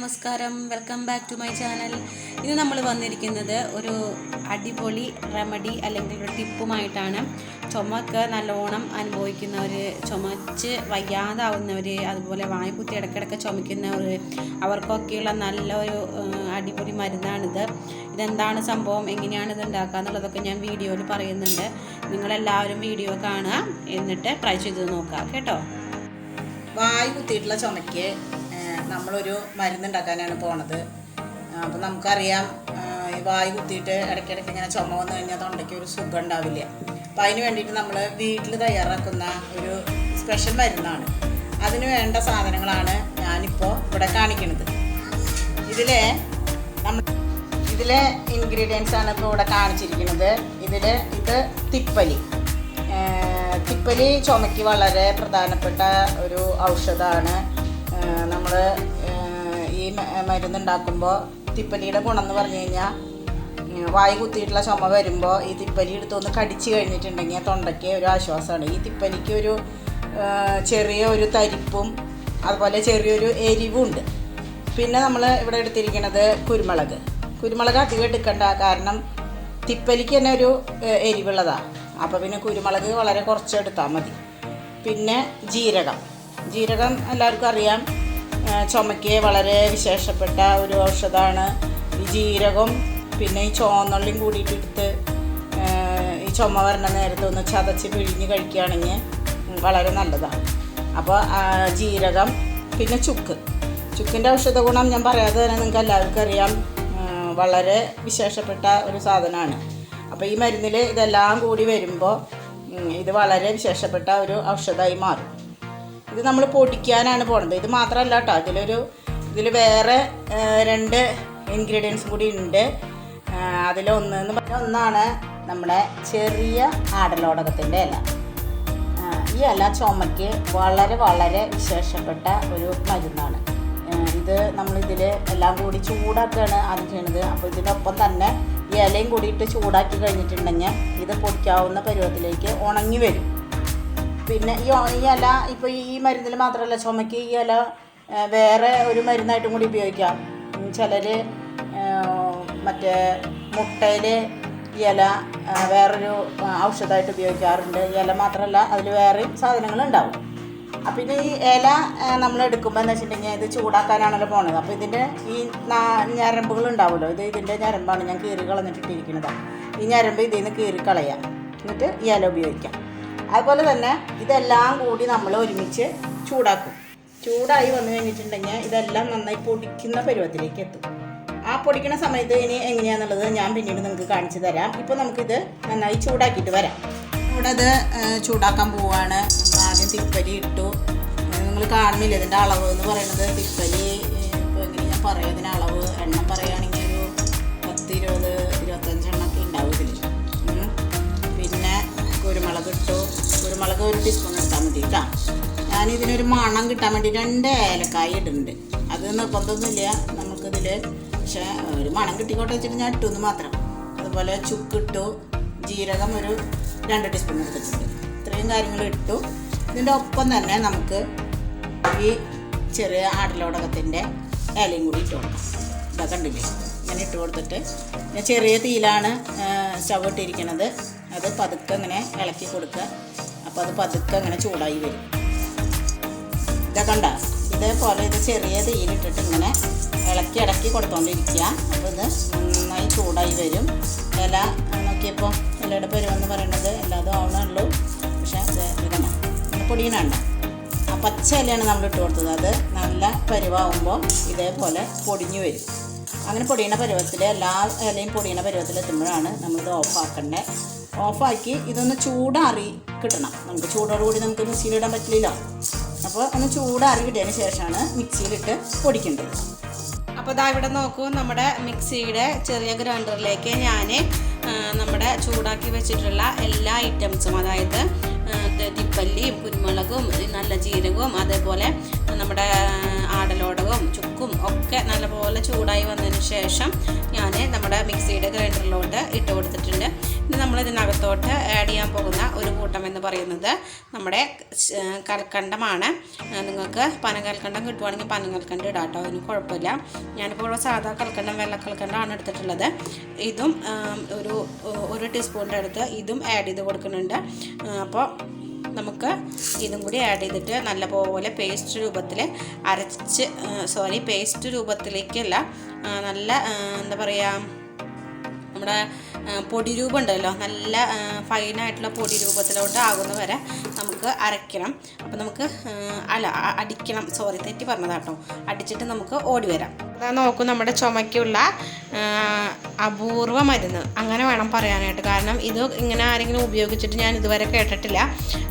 നമസ്കാരം, welcome back to my channel. ഇന്ന് നമ്മൾ വന്നിരിക്കുന്നത് ഒരു അടിപൊളി റെമഡി അല്ലെങ്കിൽ ഒരു ടിപ്പുമായിട്ടാണ്. ചുമക്ക് നല്ലോണം അനുഭവിക്കുന്നവർ, ചുമച്ച് വയ്യാതാവുന്നവർ, അതുപോലെ വായു കുത്തി ഇടയ്ക്കിടയ്ക്ക് ചുമക്കുന്നവർ, അവർക്കൊക്കെയുള്ള നല്ലൊരു അടിപൊളി മരുന്നാണിത്. ഇതെന്താണ് സംഭവം, എങ്ങനെയാണ് ഇത് ഉണ്ടാക്കുക എന്നുള്ളതൊക്കെ ഞാൻ വീഡിയോയിൽ പറയുന്നുണ്ട്. നിങ്ങളെല്ലാവരും വീഡിയോ കാണുക, എന്നിട്ട് ട്രൈ ചെയ്ത് നോക്കുക കേട്ടോ. വായു കുത്തിയിട്ടുള്ള ചുമയ്ക്ക് നമ്മളൊരു മരുന്നുണ്ടാക്കാനാണ് പോണത്. അപ്പം നമുക്കറിയാം, ഈ വായു കുത്തിയിട്ട് ഇടയ്ക്കിടയ്ക്ക് ഇങ്ങനെ ചുമ വന്നു കഴിഞ്ഞാൽ തൊണ്ടയ്ക്ക് ഒരു സുഖം ഉണ്ടാവില്ല. അപ്പം അതിന് വേണ്ടിയിട്ട് നമ്മൾ വീട്ടിൽ തയ്യാറാക്കുന്ന ഒരു സ്പെഷ്യൽ മരുന്നാണ്. അതിന് വേണ്ട സാധനങ്ങളാണ് ഞാനിപ്പോൾ ഇവിടെ കാണിക്കുന്നത്. ഇതിലെ ഇൻഗ്രീഡിയൻസ് ആണ് ഇപ്പോൾ ഇവിടെ കാണിച്ചിരിക്കുന്നത്. ഇത് തിപ്പലി ചുമയ്ക്ക് വളരെ പ്രധാനപ്പെട്ട ഒരു ഔഷധമാണ്. നമ്മൾ ഈ മരുന്നുണ്ടാക്കുമ്പോൾ തിപ്പലിയുടെ ഗുണം എന്ന് പറഞ്ഞു കഴിഞ്ഞാൽ, വായു കുത്തിയിട്ടുള്ള ചുമ വരുമ്പോൾ ഈ തിപ്പലി എടുത്തൊന്ന് കടിച്ച് കഴിഞ്ഞിട്ടുണ്ടെങ്കിൽ തൊണ്ടയ്ക്ക് ഒരു ആശ്വാസമാണ്. ഈ തിപ്പലിക്ക് ഒരു ചെറിയ ഒരു തരിപ്പും അതുപോലെ ചെറിയൊരു എരിവും ഉണ്ട്. പിന്നെ നമ്മൾ ഇവിടെ എടുത്തിരിക്കുന്നത് കുരുമുളക് അധികം എടുക്കണ്ട, കാരണം തിപ്പലിക്ക് തന്നെ ഒരു എരിവുള്ളതാണ്. അപ്പോൾ പിന്നെ കുരുമുളക് വളരെ കുറച്ച് എടുത്താൽ മതി. പിന്നെ ജീരകം എല്ലാവർക്കും അറിയാം, ചുമയ്ക്ക് വളരെ വിശേഷപ്പെട്ട ഒരു ഔഷധമാണ്. ഈ ജീരകം പിന്നെ ഈ ചുവന്നുള്ളിയും കൂടിയിട്ട് എടുത്ത് ഈ ചുമ വരണ നേരത്തെ ഒന്ന് ചതച്ച് പിഴിഞ്ഞ് കഴിക്കുകയാണെങ്കിൽ വളരെ നല്ലതാണ്. അപ്പോൾ ജീരകം, പിന്നെ ചുക്കിൻ്റെ ഔഷധ ഗുണം ഞാൻ പറയാതെ തന്നെ നിങ്ങൾക്ക് എല്ലാവർക്കും അറിയാം, വളരെ വിശേഷപ്പെട്ട ഒരു സാധനമാണ്. അപ്പോൾ ഈ മരുന്നിൽ ഇതെല്ലാം കൂടി വരുമ്പോൾ ഇത് വളരെ വിശേഷപ്പെട്ട ഒരു ഔഷധമായി മാറും. ഇത് നമ്മൾ പൊടിക്കാനാണ് പോണത്. ഇത് മാത്രമല്ല കേട്ടോ, ഇതിൽ വേറെ 2 ഇൻഗ്രീഡിയൻസും കൂടി ഉണ്ട്. ഒന്നാണ് നമ്മുടെ ചെറിയ ആടലോടകത്തിൻ്റെ ഇല. ഈ ഇല ചുമയ്ക്ക് വളരെ വളരെ വിശേഷപ്പെട്ട ഒരു മരുന്നാണ്. ഇത് നമ്മളിതിൽ എല്ലാം കൂടി ചൂടാക്കുകയാണ് ആദ്യം ചെയ്യണത്. അപ്പോൾ ഇതിനൊപ്പം തന്നെ ഈ ഇലയും കൂടിയിട്ട് ചൂടാക്കി കഴിഞ്ഞിട്ടുണ്ടെങ്കിൽ ഇത് പൊടിക്കാവുന്ന പരുവത്തിലേക്ക് ഉണങ്ങി വരും. പിന്നെ ഈ ഇല ഇപ്പോൾ ഈ മരുന്നിൽ മാത്രമല്ല, ചുമയ്ക്ക് ഈ ഇല വേറെ ഒരു മരുന്നായിട്ടും കൂടി ഉപയോഗിക്കാം. ചിലർ മറ്റേ മുട്ടയിൽ ഈ ഇല വേറൊരു ഔഷധമായിട്ട് ഉപയോഗിക്കാറുണ്ട്. ഈ ഇല മാത്രമല്ല, അതിൽ വേറെയും സാധനങ്ങളുണ്ടാവും. അപ്പം ഇത് ഈ ഇല നമ്മൾ എടുക്കുമ്പോൾ എന്ന് വെച്ചിട്ടുണ്ടെങ്കിൽ ഇത് ചൂടാക്കാനാണല്ലോ പോണത്. അപ്പോൾ ഇതിൻ്റെ ഈ ഞരമ്പുകൾ ഉണ്ടാവുമല്ലോ, ഇതിൻ്റെ ഞരമ്പാണ് ഞാൻ കീറി കളഞ്ഞിട്ടിട്ടിരിക്കുന്നത്. ഈ ഞരമ്പ് ഇതിൽ നിന്ന് കീറി കളയാം, എന്നിട്ട് ഈ ഇല ഉപയോഗിക്കാം. അതുപോലെ തന്നെ ഇതെല്ലാം കൂടി നമ്മൾ ഒരുമിച്ച് ചൂടാക്കും. ചൂടായി വന്നു കഴിഞ്ഞിട്ടുണ്ടെങ്കിൽ ഇതെല്ലാം നന്നായി പൊടിക്കുന്ന പരുവത്തിലേക്ക് എത്തും. ആ പൊടിക്കുന്ന സമയത്ത് ഇനി എങ്ങനെയാണെന്നുള്ളത് ഞാൻ പിന്നീട് നിങ്ങൾക്ക് കാണിച്ചു തരാം. ഇപ്പോൾ നമുക്കിത് നന്നായി ചൂടാക്കിയിട്ട് വരാം. ഇവിടെ അത് ചൂടാക്കാൻ പോവുകയാണ്. ആദ്യം തിപ്പലി ഇട്ടു. നിങ്ങൾ കാണുന്നില്ല ഇതിൻ്റെ അളവ് എന്ന് പറയുന്നത്. തിപ്പലി ഇപ്പോൾ എങ്ങനെ ഞാൻ പറയാം, ഇതിൻ്റെ അളവ് എണ്ണം പറയുകയാണെങ്കിൽ ഒരു 10, 20, 25 എണ്ണമൊക്കെ ഉണ്ടാവും ഇതിൽ. പിന്നെ കുരുമുളക് ഇട്ടു. കുരുമുളക് 1 ടീസ്പൂൺ എടുത്താൽ മതി കേട്ടോ. ഞാനിതിനൊരു മണം കിട്ടാൻ വേണ്ടി 2 ഏലക്കായ ഇടുന്നുണ്ട്. അത് നിർബന്ധമൊന്നുമില്ല നമുക്കിതിൽ, പക്ഷേ ഒരു മണം കിട്ടിക്കോട്ടെ വെച്ചിട്ട് ഞാൻ ഇട്ടുന്ന് മാത്രം. അതുപോലെ ചുക്കിട്ടു, ജീരകം ഒരു 2 ടീസ്പൂൺ എടുത്തിട്ടുണ്ട്. ഇത്രയും കാര്യങ്ങൾ ഇട്ടു. ഇതിൻ്റെ ഒപ്പം തന്നെ നമുക്ക് ഈ ചെറിയ ആടലോടകത്തിൻ്റെ ഇലയും കൂടി ഇട്ട് കൊടുക്കാം. ഇതൊക്കെ കണ്ടില്ലേ, ഇങ്ങനെ ഇട്ട് കൊടുത്തിട്ട് ഞാൻ ചെറിയ തീയിലാണ് സ്റ്റവ് ഇട്ടിരിക്കുന്നത്. അത് പതുക്കെ ഇങ്ങനെ ഇളക്കി കൊടുക്കുക. അപ്പോൾ അത് പതുക്കെ ഇങ്ങനെ ചൂടായി വരും. ഇതൊക്കെ ഉണ്ടോ, ഇതേപോലെ ഇത് ചെറിയ തീയിലിട്ടിട്ട് ഇങ്ങനെ ഇടയ്ക്ക് കൊടുത്തോണ്ടിരിക്കുക. അപ്പോൾ ഇത് നന്നായി ചൂടായി വരും. ഇല നോക്കിയപ്പോൾ ഇലയുടെ പരുവെന്ന് പറയുന്നത് എല്ലാതും ആവണുള്ളൂ. പക്ഷേ ഇതല്ല, ഇങ്ങനെ പൊടിയണുണ്ട്. ആ പച്ച ഇലയാണ് നമ്മൾ ഇട്ട് കൊടുത്തത്. അത് നല്ല പരുവാകുമ്പോൾ ഇതേപോലെ പൊടിഞ്ഞു വരും. അങ്ങനെ പൊടിയണ പരുവത്തിൽ, എല്ലാ ഇലയും പൊടിയണ പരുവത്തിൽ എത്തുമ്പോഴാണ് നമ്മളിത് ഓഫാക്കേണ്ടത്. ഓഫാക്കി ഇതൊന്ന് ചൂടാറി കിട്ടണം. നമുക്ക് ചൂടോടുകൂടി നമുക്ക് മിക്സിയിലിടാൻ പറ്റില്ലല്ലോ. അപ്പോൾ ഒന്ന് ചൂടാറി കിട്ടിയതിന് ശേഷമാണ് മിക്സിയിലിട്ട് പൊടിക്കേണ്ടത്. അപ്പോൾ ഇതാ ഇവിടെ നോക്കൂ, നമ്മുടെ മിക്സിയുടെ ചെറിയ ഗ്രൈൻഡറിലേക്ക് ഞാൻ നമ്മുടെ ചൂടാക്കി വെച്ചിട്ടുള്ള എല്ലാ ഐറ്റംസും, അതായത് തിപ്പല്ലിയും കുരുമുളകും നല്ല ജീരകവും അതേപോലെ നമ്മുടെ ആടലോടകവും ചുക്കും ഒക്കെ നല്ലപോലെ ചൂടായി വന്നതിന് ശേഷം ഞാൻ നമ്മുടെ മിക്സിയുടെ ഗ്രൈൻഡറിലോട്ട് ഇട്ട് കൊടുത്തിട്ടുണ്ട്. ഇനി നമ്മൾ ഇതിനകത്തോട്ട് ആഡ് ചെയ്യാൻ പോകുന്ന ഒരു കൂട്ടം എന്ന് പറയുന്നത് നമ്മുടെ കൽക്കണ്ടമാണ്. നിങ്ങൾക്ക് പനകൽക്കണ്ടം കിട്ടുവാണെങ്കിൽ പനകൽക്കണ്ടം ഇടാം കേട്ടോ, അതിന് കുഴപ്പമില്ല. ഞാനിപ്പോൾ സാധാ കൽക്കണ്ടം വെള്ളക്കൽക്കണ്ടമാണ് എടുത്തിട്ടുള്ളത്. ഇതും ഒരു ടീസ്പൂണിൻ്റെ അടുത്ത് ഇതും ആഡ് ചെയ്ത് കൊടുക്കുന്നുണ്ട്. അപ്പോൾ നമുക്ക് ഇതും കൂടി ആഡ് ചെയ്തിട്ട് നല്ലപോലെ പേസ്റ്റ് രൂപത്തിലേക്കല്ല, നല്ല എന്താ പറയുക, നമ്മുടെ പൊടി രൂപം ഉണ്ടല്ലോ, നല്ല ഫൈനായിട്ടുള്ള പൊടി രൂപത്തിലോട്ട് ആകുന്ന വരെ നമുക്ക് അരയ്ക്കണം. അപ്പോൾ നമുക്ക് അടിക്കണം, തെറ്റി പറഞ്ഞതാട്ടോ. അടിച്ചിട്ട് നമുക്ക് ഓടി വരാം. അതാ നോക്കൂ, നമ്മുടെ ചുമയ്ക്കുള്ള അപൂർവ മരുന്ന് അങ്ങനെ വേണം പറയാനായിട്ട്. കാരണം ഇത് ഇങ്ങനെ ആരെങ്കിലും ഉപയോഗിച്ചിട്ട് ഞാൻ ഇതുവരെ കേട്ടിട്ടില്ല.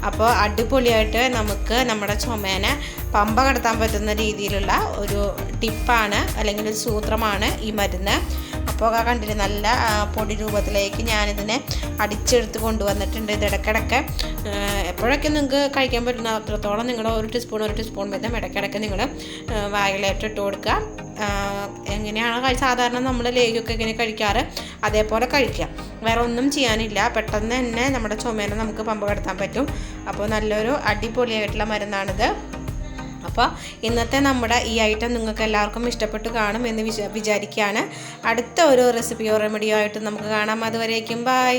അപ്പോൾ അടിപൊളിയായിട്ട് നമുക്ക് നമ്മുടെ ചുമേനെ പമ്പ കടത്താൻ പറ്റുന്ന രീതിയിലുള്ള ഒരു ടിപ്പാണ്, അല്ലെങ്കിൽ ഒരു സൂത്രമാണ് ഈ മരുന്ന്. അപ്പോൾ കണ്ടില്ലേ, നല്ല പൊടി രൂപത്തിലേക്ക് ഞാനിതിനെ അടിച്ചെടുത്ത് കൊണ്ടുവന്നിട്ടുണ്ട്. ഇത് ഇടയ്ക്കിടയ്ക്ക് എപ്പോഴൊക്കെ നിങ്ങൾക്ക് കഴിക്കാൻ പറ്റുന്ന അത്രത്തോളം നിങ്ങൾ ഒരു ടീസ്പൂൺ വീതം ഇടയ്ക്കിടയ്ക്ക് നിങ്ങൾ വായിലായിട്ട് ഇട്ട് കൊടുക്കുക. എങ്ങനെയാണ് സാധാരണ നമ്മൾ ലേഗൊക്കെ ഇങ്ങനെ കഴിക്കാറ് അതേപോലെ കഴിക്കുക. വേറെ ഒന്നും ചെയ്യാനില്ല, പെട്ടെന്ന് തന്നെ നമ്മുടെ ചുമേനെ നമുക്ക് പമ്പ കടത്താൻ പറ്റും. അപ്പോൾ നല്ലൊരു അടിപൊളിയായിട്ടുള്ള മരുന്നാണിത്. അപ്പോൾ ഇന്നത്തെ നമ്മുടെ ഈ ഐറ്റം നിങ്ങൾക്ക് എല്ലാവർക്കും ഇഷ്ടപ്പെട്ട് കാണും എന്ന് വിചാരിക്കുകയാണ്. അടുത്ത ഒരു റെസിപ്പിയോ റെമഡിയോ ആയിട്ട് നമുക്ക് കാണാം. അതുവരേക്കും ബൈ.